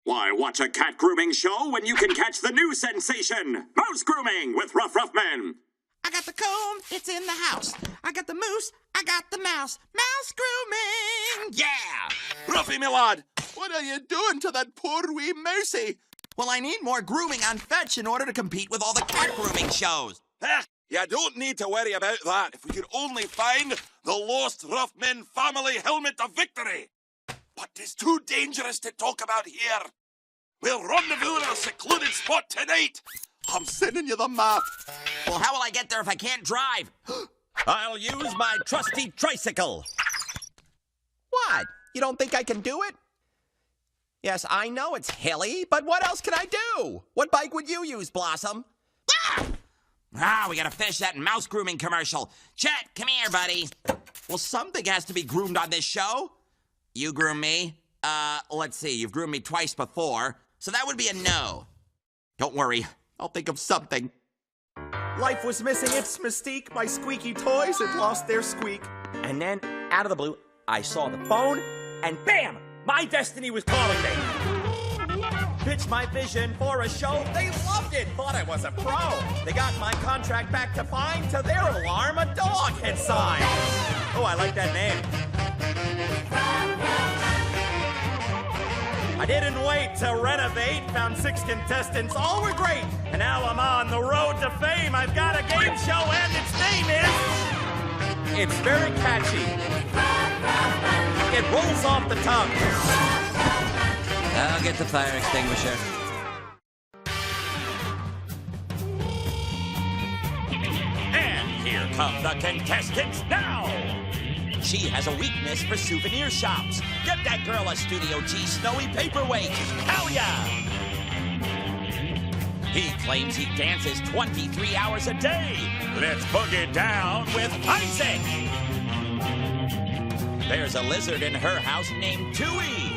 Why watch a cat grooming show when you can catch the new sensation, mouse grooming with Ruff Ruffman? I got the comb, it's in the house. I got the moose, I got the mouse. Mouse grooming! Yeah! Ruffy, my lad, what are you doing to that poor wee mousey? Well, I need more grooming on Fetch in order to compete with all the cat grooming shows. You don't need to worry about that if we could only find the lost Ruffman family helmet of victory. But it's too dangerous to talk about here. We'll rendezvous in a secluded spot tonight. I'm sending you the map. Well, how will I get there if I can't drive? I'll use my trusty tricycle. What? You don't think I can do it? Yes, I know it's hilly, but what else can I do? What bike would you use, Blossom? We gotta finish that mouse grooming commercial. Chet, come here, buddy. Well, something has to be groomed on this show. You groom me? Let's see, you've groomed me twice before, so that would be a no. Don't worry, I'll think of something. Life was missing its mystique. My squeaky toys had lost their squeak. And then, out of the blue, I saw the phone, and bam! My destiny was calling me. Pitched my vision for a show. They loved it. Thought I was a pro. They got my contract back to find. To their alarm, a dog had signed. Oh, I like that name. I didn't wait to renovate. Found 6 contestants. All were great. And now I'm on the road to fame. I've got a game show, and its name is... It's very catchy. It rolls off the tongue. I'll get the fire extinguisher. And here come the contestants now. She has a weakness for souvenir shops. Get that girl a Studio G snowy paperweight. Talia! He claims he dances 23 hours a day. Let's boogie down with Isaac. There's a lizard in her house named Tui.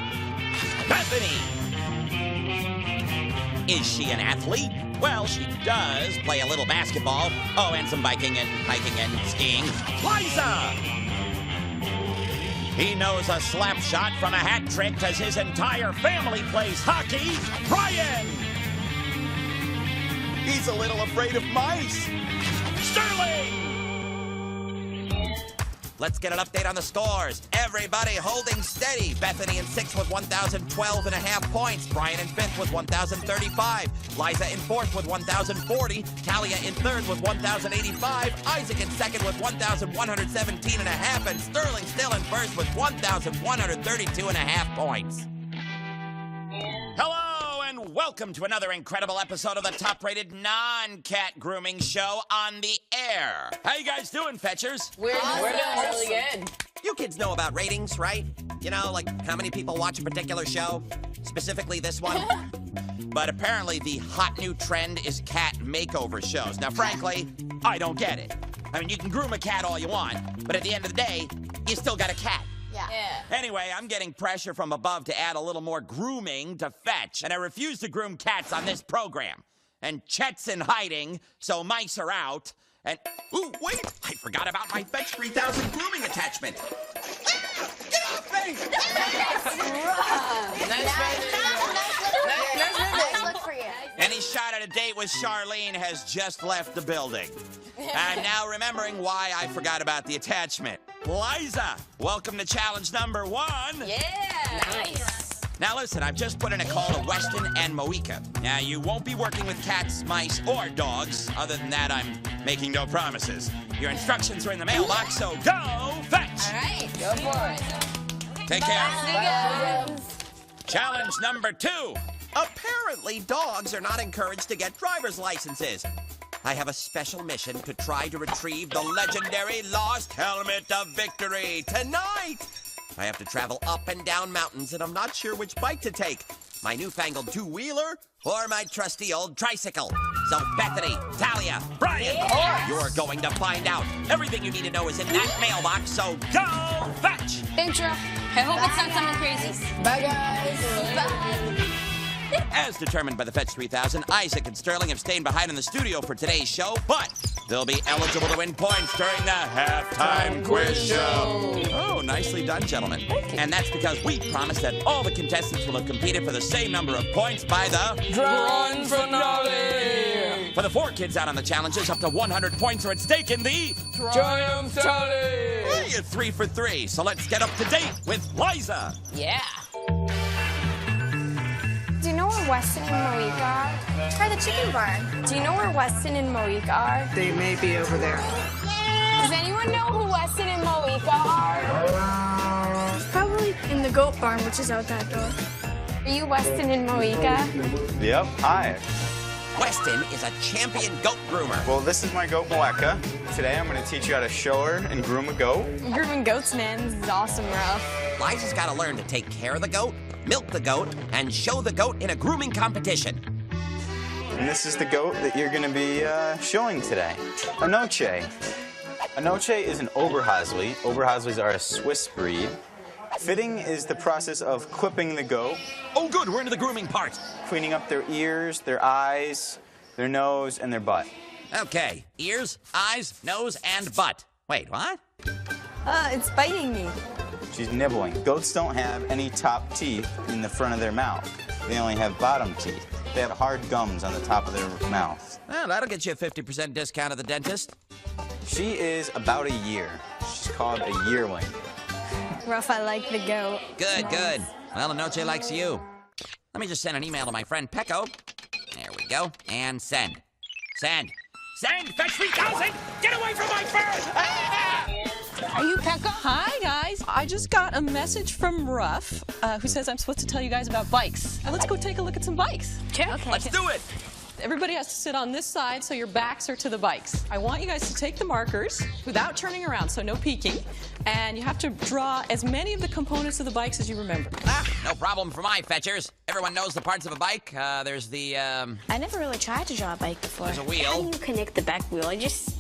Bethany. Is she an athlete? Well, she does play a little basketball. Oh, and some biking and hiking and skiing. Liza! He knows a slap shot from a hat trick because his entire family plays hockey. Brian! He's a little afraid of mice. Sterling! Let's get an update on the scores. Everybody holding steady. Bethany in 6th with 1,012.5 points. Brian in 5th with 1,035. Liza in 4th with 1,040. Talia in 3rd with 1,085. Isaac in 2nd with 1,117.5. And Sterling still in 1st with 1,132.5 points. Hello and welcome to another incredible episode of the top-rated non-cat grooming show on the air. How you guys doing, fetchers? We're doing really good. You kids know about ratings, right? You know, like how many people watch a particular show? Specifically this one? But apparently the hot new trend is cat makeover shows. Now, frankly, I don't get it. I mean, you can groom a cat all you want, but at the end of the day, you still got a cat. Yeah. Anyway, I'm getting pressure from above to add a little more grooming to Fetch, and I refuse to groom cats on this program. And Chet's in hiding, so mice are out, and... Ooh, wait! I forgot about my Fetch 3000 grooming attachment. Get off me! Nice look for you. Any shot at a date with Charlene has just left the building. I'm now remembering why I forgot about the attachment. Liza, welcome to challenge number 1. Yeah. Nice. Now listen, I've just put in a call to Weston and Moeka. Now, you won't be working with cats, mice, or dogs. Other than that, I'm making no promises. Your instructions are in the mailbox, so go Fetch! All right. Go for it. Take care. Bye. Challenge number 2. Apparently, dogs are not encouraged to get driver's licenses. I have a special mission to try to retrieve the legendary lost helmet of victory tonight. I have to travel up and down mountains, and I'm not sure which bike to take. My newfangled two-wheeler or my trusty old tricycle. So, Bethany, Talia, Brian, you're going to find out. Everything you need to know is in that mailbox, so go Fetch! Intro. I hope it's not something crazy. Bye, guys. Bye. As determined by the Fetch 3000, Isaac and Sterling have stayed behind in the studio for today's show, but they'll be eligible to win points during the halftime quiz show. Oh, nicely done, gentlemen. And that's because we promised that all the contestants will have competed for the same number of points by the Grand finale! For the 4 kids out on the challenges, up to 100 points are at stake in the Triumph Tally! Hey, you're 3 for 3, so let's get up to date with Liza. Yeah. Do you know where Weston and Moeka are? Try the chicken barn. Do you know where Weston and Moeka are? They may be over there. Does anyone know who Weston and Moeka are? It's probably in the goat barn, which is out that door. Are you Weston and Moeka? Yep, hi. Weston is a champion goat groomer. Well, this is my goat, Moeka. Today I'm going to teach you how to show her and groom a goat. Grooming goats, man. This is awesome, Ruff. Liza's got to learn to take care of the goat, milk the goat, and show the goat in a grooming competition. And this is the goat that you're going to be showing today. A Noche. A Noche is an Oberhasli. Oberhaslis are a Swiss breed. Fitting is the process of clipping the goat. Oh, good, we're into the grooming part. Cleaning up their ears, their eyes, their nose, and their butt. Okay, ears, eyes, nose, and butt. Wait, what? It's biting me. She's nibbling. Goats don't have any top teeth in the front of their mouth. They only have bottom teeth. They have hard gums on the top of their mouth. Well, that'll get you a 50% discount at the dentist. She is about a year. She's called a yearling. Ruff, I like the goat. Good, good. Well, Anoche likes you. Let me just send an email to my friend Pecco. There we go. And send. Send. Send! Fetch 3,000! Get away from my bird! Are you Pekka? Hi, guys. I just got a message from Ruff, who says I'm supposed to tell you guys about bikes. Let's go take a look at some bikes. Okay. Let's do it! Everybody has to sit on this side so your backs are to the bikes. I want you guys to take the markers without turning around, so no peeking. And you have to draw as many of the components of the bikes as you remember. Ah, no problem for my fetchers. Everyone knows the parts of a bike. There's the, I never really tried to draw a bike before. There's a wheel. How do you connect the back wheel?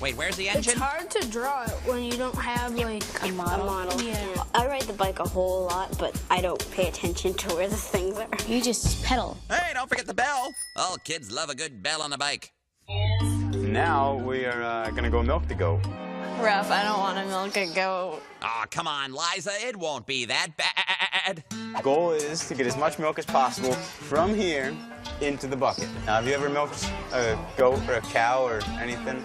Wait, where's the It's engine? hard to draw it when you don't have, like, A model. Yeah. I ride the bike a whole lot, but I don't pay attention to where the things are. You just pedal. Hey, don't forget the bell. All kids love a good bell on a bike. Now we are going to go milk the goat. Ruff, I don't want to milk a goat. Aw, come on, Liza. It won't be that bad. Goal is to get as much milk as possible from here into the bucket. Now, have you ever milked a goat or a cow or anything?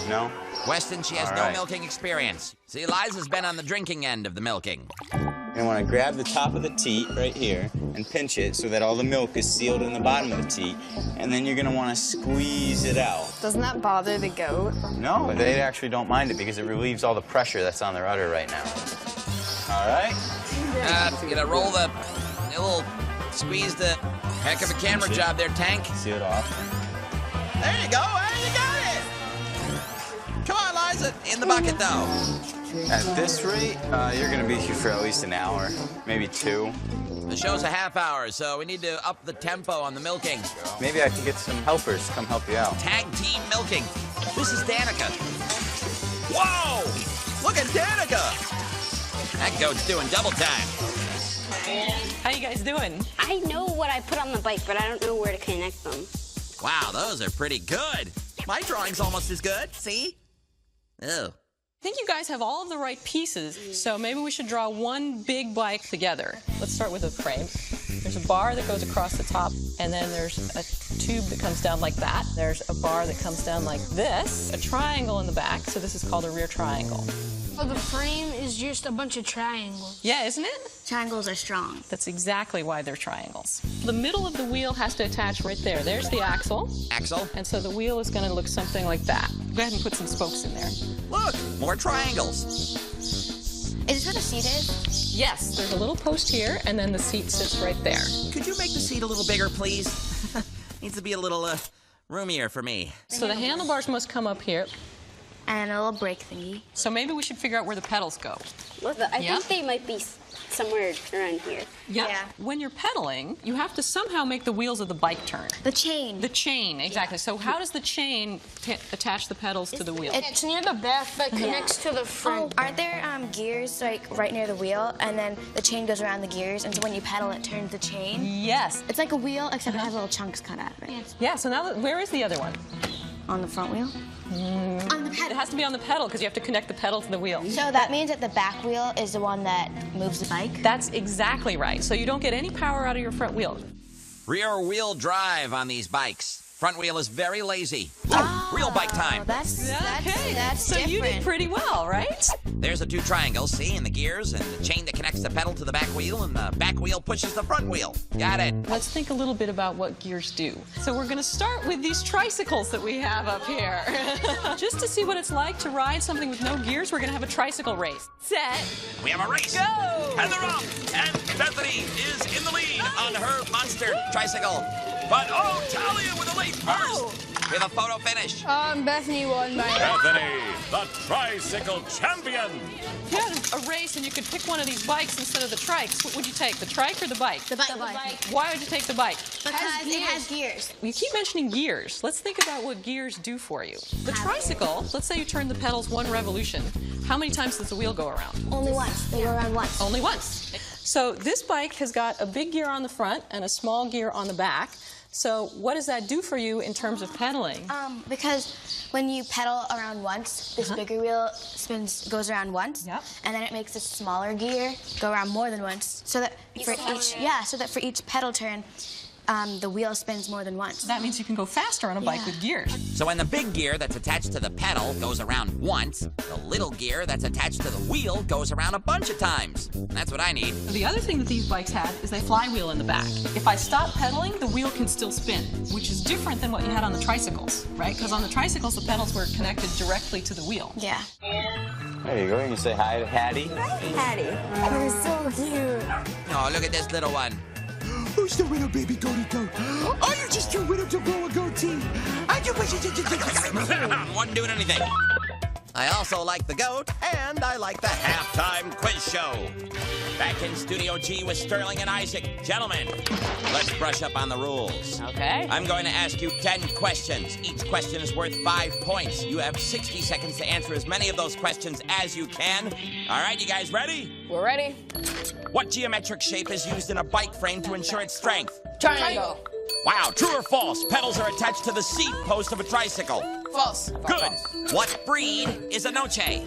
No? Weston, she has All no right. milking experience. See, Liza's been on the drinking end of the milking. You want to grab the top of the teat right here and pinch it so that all the milk is sealed in the bottom of the teat. And then you're going to want to squeeze it out. Doesn't that bother the goat? No, they actually don't mind it because it relieves all the pressure that's on their udder right now. All right? You gotta roll the little squeeze the heck of a camera job there, Tank. Seal it off. There you go. Hey, you got it. Come on, Liza. In the bucket, though. At this rate, you're going to be here for at least an hour, maybe 2. The show's a half hour, so we need to up the tempo on the milking. Maybe I can get some helpers to come help you out. Tag team milking. This is Danica. Whoa! Look at Danica. That goat's doing double time. How you guys doing? I know what I put on the bike, but I don't know where to connect them. Wow, those are pretty good. My drawing's almost as good. See? Ew. I think you guys have all of the right pieces, so maybe we should draw one big bike together. Let's start with the frame. There's a bar that goes across the top, and then there's a tube that comes down like that. There's a bar that comes down like this, a triangle in the back, so this is called a rear triangle. Oh, the frame is just a bunch of triangles. Yeah, isn't it? Triangles are strong. That's exactly why they're triangles. The middle of the wheel has to attach right there. There's the axle. Axel? And so the wheel is going to look something like that. Go ahead and put some spokes in there. Look, more triangles. Is this where the seat is? Yes, there's a little post here, and then the seat sits right there. Could you make the seat a little bigger, please? Needs to be a little, roomier for me. So the handlebars must come up here. And a little brake thingy. So maybe we should figure out where the pedals go. I Yeah? think they might be somewhere around here. Yeah. When you're pedaling, you have to somehow make the wheels of the bike turn. The chain. The chain, exactly. So how does the chain attach the pedals to the wheel? It's near the back that connects to the front. Aren't there gears like right near the wheel, and then the chain goes around the gears, and so when you pedal, it turns the chain? Yes. It's like a wheel, except it has little chunks cut out of it. Yeah, so now where is the other one? On the front wheel? On the pedal. It has to be on the pedal because you have to connect the pedal to the wheel. So that means that the back wheel is the one that moves the bike? That's exactly right. So you don't get any power out of your front wheel. Rear wheel drive on these bikes. Front wheel is very lazy. Real bike time. That's So different. you did pretty well, right? There's the two triangles, see, and the gears, and the chain that connects the pedal to the back wheel, and the back wheel pushes the front wheel. Got it. Let's think a little bit about what gears do. So we're going to start with these tricycles that we have up here. Just to see what it's like to ride something with no gears, we're going to have a tricycle race. Set. We have a race. Go! And they're off. And Bethany is in the lead on her monster tricycle. But, oh, Talia with a late first. We have a photo finish. Bethany won by... Bethany, the tricycle champion. If you had a race and you could pick one of these bikes instead of the trikes, what would you take, the trike or the bike? The bike. Why would you take the bike? Because it has gears. You keep mentioning gears. Let's think about what gears do for you. The tricycle, let's say you turn the pedals 1 revolution. How many times does the wheel go around? Only once. They go around once. Only once. So this bike has got a big gear on the front and a small gear on the back. So what does that do for you in terms of pedaling? Because when you pedal around once, this bigger wheel goes around once, Yep. and then it makes this smaller gear go around more than once, so that for each pedal turn, the wheel spins more than once. That means you can go faster on a bike with gears. So when the big gear that's attached to the pedal goes around once, the little gear that's attached to the wheel goes around a bunch of times. And that's what I need. The other thing that these bikes have is a flywheel in the back. If I stop pedaling, the wheel can still spin, which is different than what you had on the tricycles, right? Because on the tricycles, the pedals were connected directly to the wheel. Yeah. There you go. You can say hi to Hattie. Hattie. You're so cute. Oh, look at this little one. Who's the winner, baby goaty goat? Are you just too winner to blow a goatee? I do wish you Wasn't doing anything. I also like the goat, and I like the halftime quiz show. Back in Studio G with Sterling and Isaac. Gentlemen, let's brush up on the rules. Okay. I'm going to ask you 10 questions. Each question is worth 5 points. You have 60 seconds to answer as many of those questions as you can. All right, you guys ready? We're ready. What geometric shape is used in a bike frame to ensure its strength? Triangle. Wow, true or false? Pedals are attached to the seat post of a tricycle. False. Good. What breed is a noche?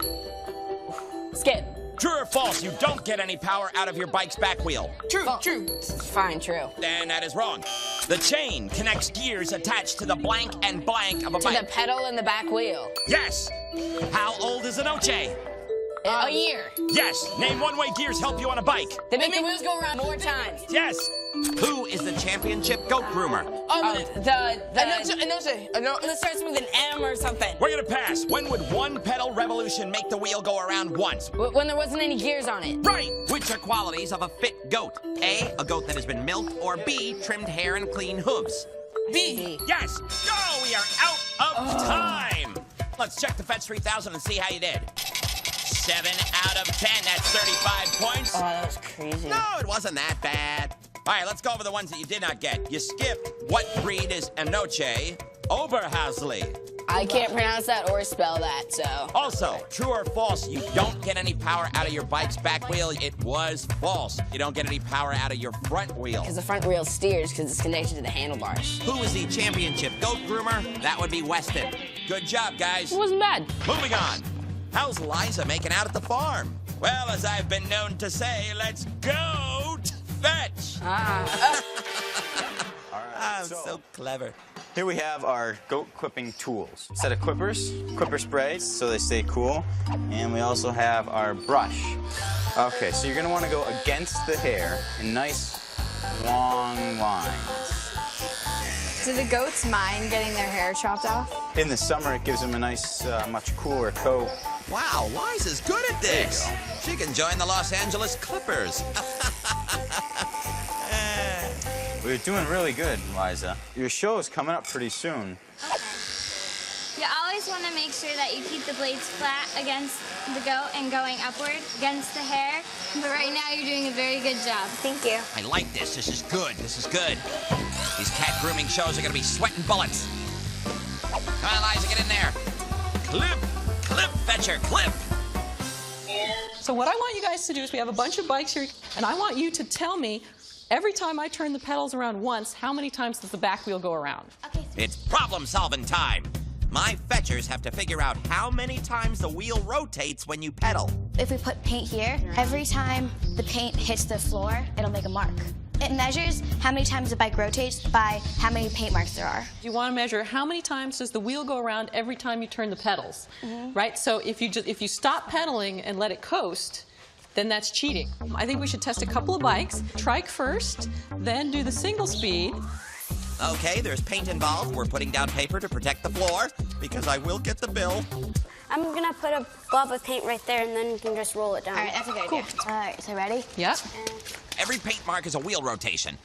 Skid. True or false? You don't get any power out of your bike's back wheel. True. True. Fine, true. And that is wrong. The chain connects gears attached to the blank and blank of a To bike. the pedal and the back wheel. Yes. How old is a noche? A year. Yes. Name one way gears help you on a bike. They make the wheels go around more times. Yes. Who is the championship goat groomer? It starts with an M or something. We're gonna pass. When would one pedal revolution make the wheel go around once? When there wasn't any gears on it. Right. Which are qualities of a fit goat? A goat that has been milked, or B, trimmed hair and clean hooves? B. Yes. Go. We are out of time. Let's check the Fetch 3000 and see how you did. 7 out of 10. That's 35 points. Oh, that was crazy. No, it wasn't that bad. All right, let's go over the ones that you did not get. You skipped what breed is a noche? Oberhasli. I can't pronounce that or spell that, so. Also, true or false, you don't get any power out of your bike's back wheel. It was false. You don't get any power out of your front wheel. Because the front wheel steers because it's connected to the handlebars. Who is the championship goat groomer? That would be Weston. Good job, guys. It wasn't bad. Moving on. How's Liza making out at the farm? Well, as I've been known to say, let's go fetch. I'm so clever. Here we have our goat clipping tools. A set of clippers, clipper spray so they stay cool, and we also have our brush. Okay, so you're gonna wanna go against the hair in nice long lines. Do the goats mind getting their hair chopped off? In the summer, it gives them a nice, much cooler coat. Wow, Liza's good at this. She can join the Los Angeles Clippers. We're doing really good, Liza. Your show is coming up pretty soon. You always want to make sure that you keep the blades flat against the goat and going upward against the hair. But right now, you're doing a very good job. Thank you. I like this. This is good. This is good. These cat grooming shows are going to be sweating bullets. Come on, Liza, get in there. Clip, clip, fetcher, clip. So what I want you guys to do is we have a bunch of bikes here, and I want you to tell me every time I turn the pedals around once, how many times does the back wheel go around? It's problem-solving time. My fetchers have to figure out how many times the wheel rotates when you pedal. If we put paint here, every time the paint hits the floor, it'll make a mark. It measures how many times the bike rotates by how many paint marks there are. You want to measure how many times does the wheel go around every time you turn the pedals, right? So if you stop pedaling and let it coast, then that's cheating. I think we should test a couple of bikes, trike first, then do the single speed. Okay, there's paint involved. We're putting down paper to protect the floor because I will get the bill. I'm gonna put a blob of paint right there, and then you can just roll it down. All right, that's a good idea. All right, so ready? Yep. Every paint mark is a wheel rotation.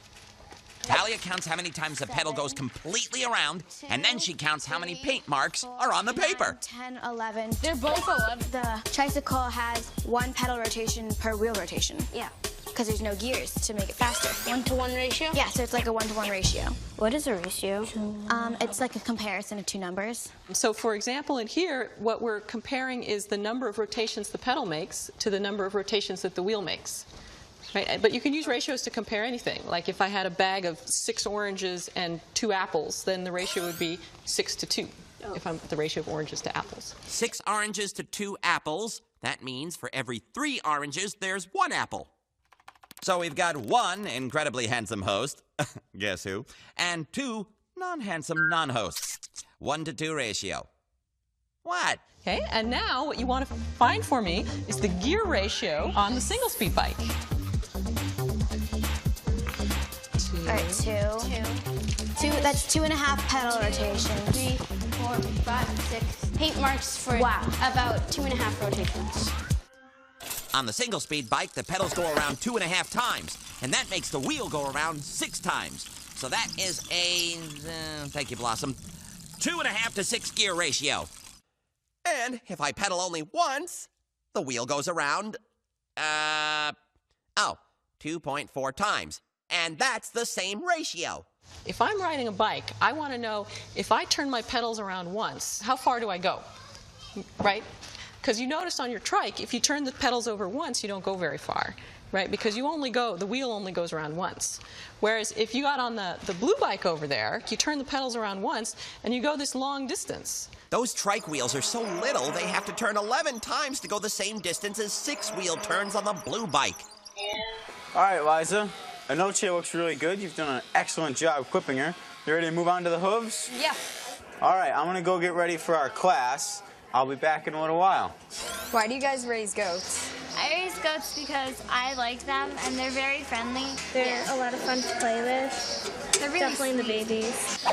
Talia counts how many times the pedal goes completely around, and then she counts how many paint marks are on the paper. 10, 11. They're both 11. The tricycle has 1 pedal rotation per wheel rotation. Yeah. Because there's no gears to make it faster. 1-to-1 ratio? Yeah, so it's like a 1-to-1 ratio. What is a ratio? It's like a comparison of 2 numbers. So for example, in here, what we're comparing is the number of rotations the pedal makes to the number of rotations that the wheel makes. Right? But you can use ratios to compare anything. Like if I had a bag of 6 oranges and 2 apples, then the ratio would be 6 to 2, if I'm the ratio of oranges to apples. 6 oranges to 2 apples. That means for every 3 oranges, there's 1 apple. So we've got 1 incredibly handsome host, guess who, and 2 non-handsome non-hosts. 1 to 2 ratio. What? Okay, and now what you want to find for me is the gear ratio on the single speed bike. All right, 2. That's 2.5 pedal rotations. 3, 4, 5, 6. Paint marks for about 2.5 rotations. On the single speed bike, the pedals go around 2.5 times, and that makes the wheel go around 6 times. So that is a, thank you, Blossom, 2.5 to 6 gear ratio. And if I pedal only once, the wheel goes around, 2.4 times. And that's the same ratio. If I'm riding a bike, I want to know if I turn my pedals around once, how far do I go, right? Because you noticed on your trike, if you turn the pedals over once, you don't go very far, right? Because the wheel only goes around once. Whereas if you got on the blue bike over there, you turn the pedals around once, and you go this long distance. Those trike wheels are so little, they have to turn 11 times to go the same distance as 6-wheel turns on the blue bike. All right, Liza. Anoche looks really good. You've done an excellent job equipping her. You ready to move on to the hooves? Yeah. All right, I'm going to go get ready for our class. I'll be back in a little while. Why do you guys raise goats? I raise goats because I like them and they're very friendly. They're a lot of fun to play with. They're really Definitely the sweet. babies.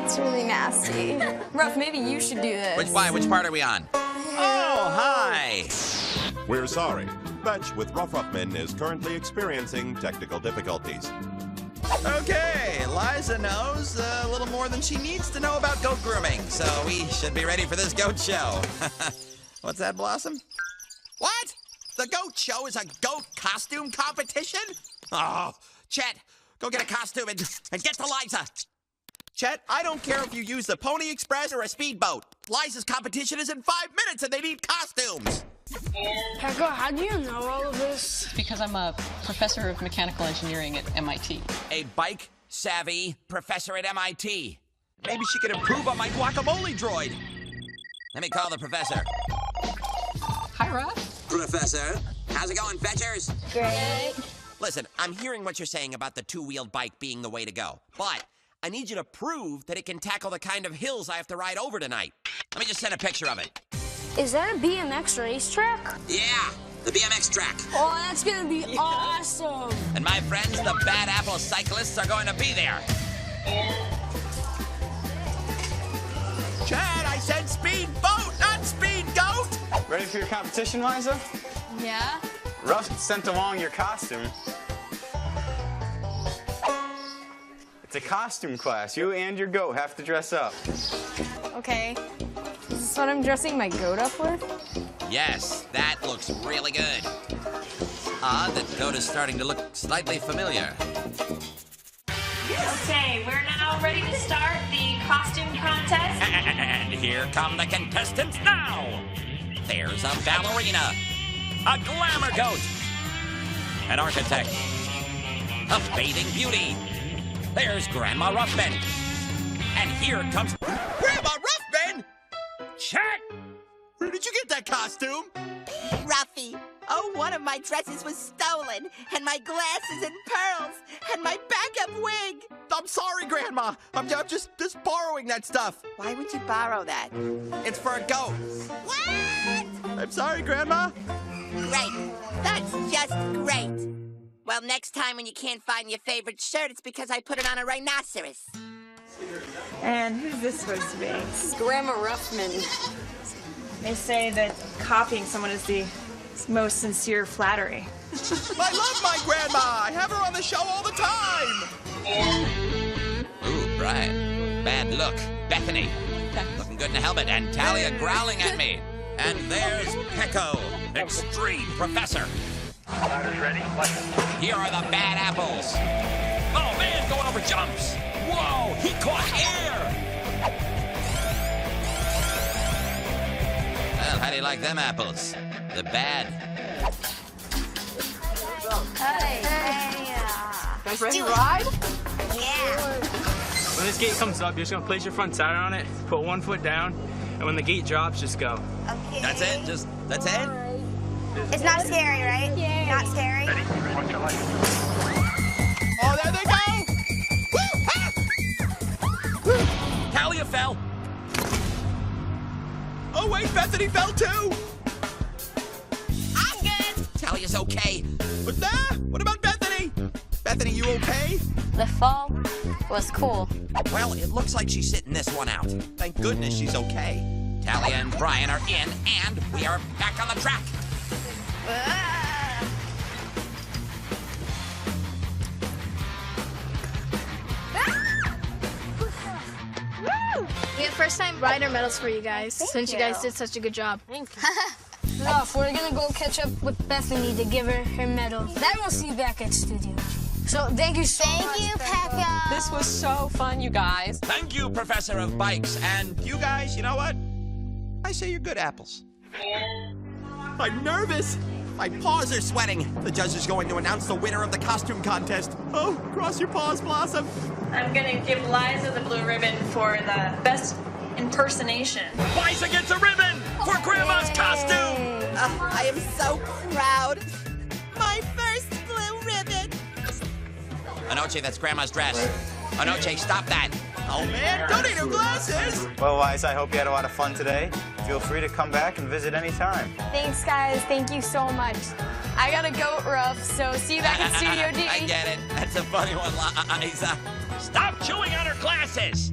It's really nasty. Ruff, maybe you should do this. Which part are we on? Oh, hi! We're sorry. Fetch with Ruff Ruffman is currently experiencing technical difficulties. Okay, Liza knows a little more than she needs to know about goat grooming, so we should be ready for this goat show. What's that, Blossom? What? The goat show is a goat costume competition? Oh, Chet, go get a costume and get to Liza. Chet, I don't care if you use the Pony Express or a speedboat. Liza's competition is in 5 minutes and they need costumes. Pekka, how do you know all of this? Because I'm a professor of mechanical engineering at MIT. A bike-savvy professor at MIT. Maybe she could improve on my guacamole droid. Let me call the professor. Hi, Ruff. Professor, how's it going, fetchers? Great. Listen, I'm hearing what you're saying about the 2-wheeled bike being the way to go, but I need you to prove that it can tackle the kind of hills I have to ride over tonight. Let me just send a picture of it. Is that a BMX racetrack? Yeah, the BMX track. Oh, that's gonna be awesome. And my friends, the Bad Apple cyclists, are going to be there. Chad, I said speed boat, not speed goat. Ready for your competition, Liza? Yeah? Russ sent along your costume. It's a costume class. You and your goat have to dress up. Okay. Is this what I'm dressing my goat up with? Yes, that looks really good. Odd that goat is starting to look slightly familiar. Okay, we're now ready to start the costume contest. And here come the contestants now. There's a ballerina, a glamour goat, an architect, a bathing beauty. There's Grandma Ruffman, And here comes Grandma Ruffman! Chet! Where did you get that costume? Ruffy. Oh, one of my dresses was stolen, and my glasses and pearls, and my backup wig. I'm sorry, Grandma. I'm just borrowing that stuff. Why would you borrow that? It's for a goat. What? I'm sorry, Grandma. Great. That's just great. Well, next time when you can't find your favorite shirt, it's because I put it on a rhinoceros. And who's this supposed to be? This is Grandma Ruffman. They say that copying someone is the most sincere flattery. I love my grandma. I have her on the show all the time. Ooh, Brian. Bad look. Bethany. Looking good in a helmet. And Talia growling at me. And there's Pecco. Extreme Professor. Riders ready? Here are the bad apples. Oh, man, going over jumps. Whoa, he caught air. Well, how do you like them apples? The bad. Hey. Guys ready to ride? Yeah. When this gate comes up, you're just gonna place your front tire on it, put 1 foot down, and when the gate drops, just go. Okay. That's it? That's it? It's not scary, right? Yeah. Not scary. Ready? Watch your light. Oh, there they go. Woo! Ah! Talia fell. Oh, wait, Bethany fell too. I'm good. Talia's okay. What's that? What about Bethany? Bethany, you okay? The fall was cool. Well, it looks like she's sitting this one out. Thank goodness she's okay. Talia and Brian are in, and we are back on the track. We have first-time rider medals for you guys, since you guys did such a good job. Thank you. Ruff, we're gonna go catch up with Bethany to give her her medal. Then we'll see you back at studio. So thank you so much. Thank you, Pecco. This was so fun, you guys. Thank you, Professor of Bikes. And you guys, you know what? I say you're good apples. I'm nervous. My paws are sweating. The judge is going to announce the winner of the costume contest. Oh, cross your paws, Blossom. I'm gonna give Liza the blue ribbon for the best impersonation. Liza gets a ribbon for Grandma's costume. I am so proud. My first blue ribbon. Anoche, that's Grandma's dress. Anoche, stop that. Oh, man, don't eat her glasses. Well, Liza, I hope you had a lot of fun today. Feel free to come back and visit anytime. Thanks, guys. Thank you so much. I gotta go, Ruff, so see you back in Studio D. I get it. That's a funny one, Liza. Stop chewing on her glasses.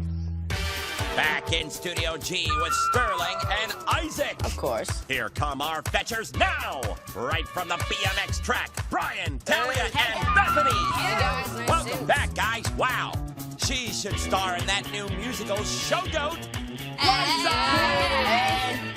Back in Studio G with Sterling and Isaac. Of course. Here come our fetchers now. Right from the BMX track, Brian, Talia, and Bethany. Hey, guys. Nice Welcome suits. back, guys. Wow. She should star in that new musical, Show Goat.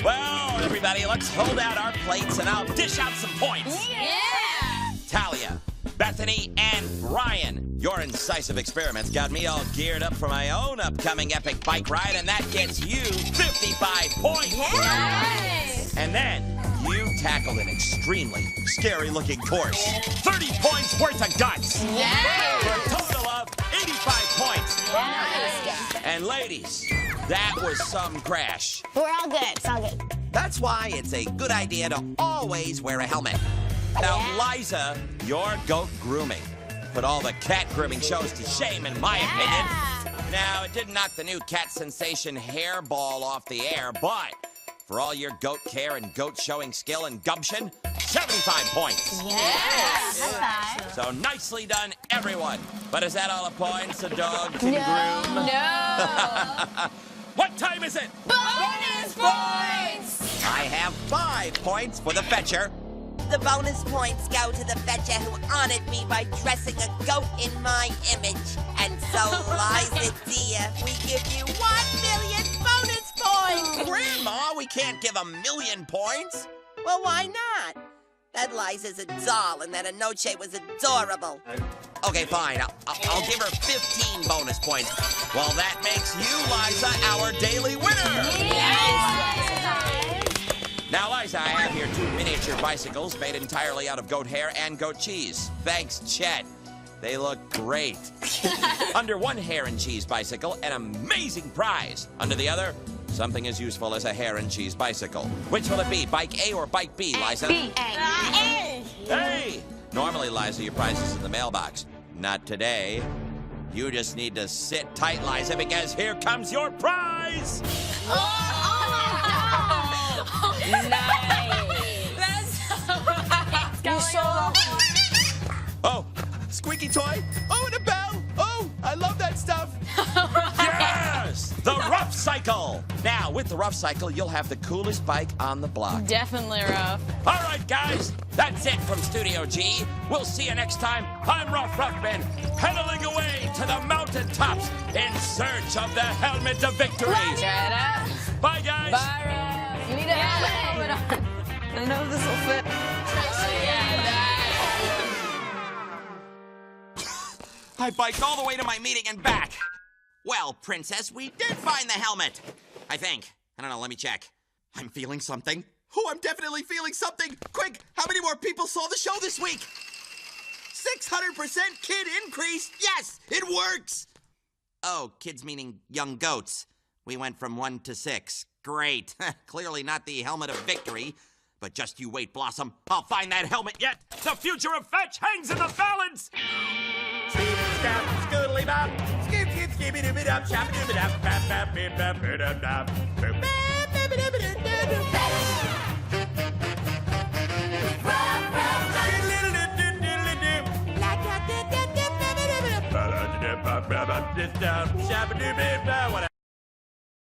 Well, everybody, let's hold out our plates and I'll dish out some points. Yeah! Talia, Bethany, and Brian, your incisive experiments got me all geared up for my own upcoming epic bike ride, and that gets you 55 points. Nice! And then you tackled an extremely scary-looking course. 30 points worth of guts. Yes! For a total of 85 points. Nice! And ladies, that was some crash. We're all good. It's all good. That's why it's a good idea to always wear a helmet. Now, Liza, your goat grooming put all the cat grooming shows to shame, in my opinion. Now, it did knock the new cat sensation hairball off the air, but for all your goat care and goat showing skill and gumption, 75 points. Yes. So nicely done, everyone. But is that all the points a dog can groom? No. What time is it? Bonus points! I have 5 points for the fetcher. The bonus points go to the fetcher who honored me by dressing a goat in my image. And so, Liza dear, we give you 1 million bonus points! Grandma, we can't give 1,000,000 points. Well, why not? That Liza's a doll and that Anoche was adorable. Okay, fine. I'll give her 15 bonus points. Well, that makes you, Liza, our daily winner. Now, Liza, I have here 2 miniature bicycles made entirely out of goat hair and goat cheese. Thanks, Chet. They look great. Under one hair and cheese bicycle, an amazing prize. Under the other, something as useful as a hair and cheese bicycle. Which will it be, bike A or bike B, Liza? B. A. Hey! Normally, Liza, your prize is in the mailbox. Not today. You just need to sit tight, Liza, because here comes your prize! Nice. That's You saw Oh, squeaky toy. Oh, and a bell. Oh, I love that stuff. Yes! The Ruff Cycle! Now, with the Ruff Cycle, you'll have the coolest bike on the block. Definitely rough. All right, guys, that's it from Studio G. We'll see you next time. I'm Ruff Ruffman, pedaling away to the mountaintops in search of the helmet of victory. Bye, guys. Bye, Ruff. You need a helmet on. I know this will fit. I biked all the way to my meeting and back. Well, Princess, we did find the helmet. I think. I don't know, let me check. I'm feeling something. Oh, I'm definitely feeling something. Quick, how many more people saw the show this week? 600% kid increase. Yes, it works. Oh, kids meaning young goats. We went from 1 to 6. Great. Clearly not the helmet of victory. But just you wait, Blossom. I'll find that helmet yet. The future of fetch hangs in the balance. Stop, scoodly bop, skip, skip, skibby dooby dop, shabby dooby dop, bap, bap, beep, bap, bip, dop, dop, boop, bap, bip, dip, dip, dip, dip. What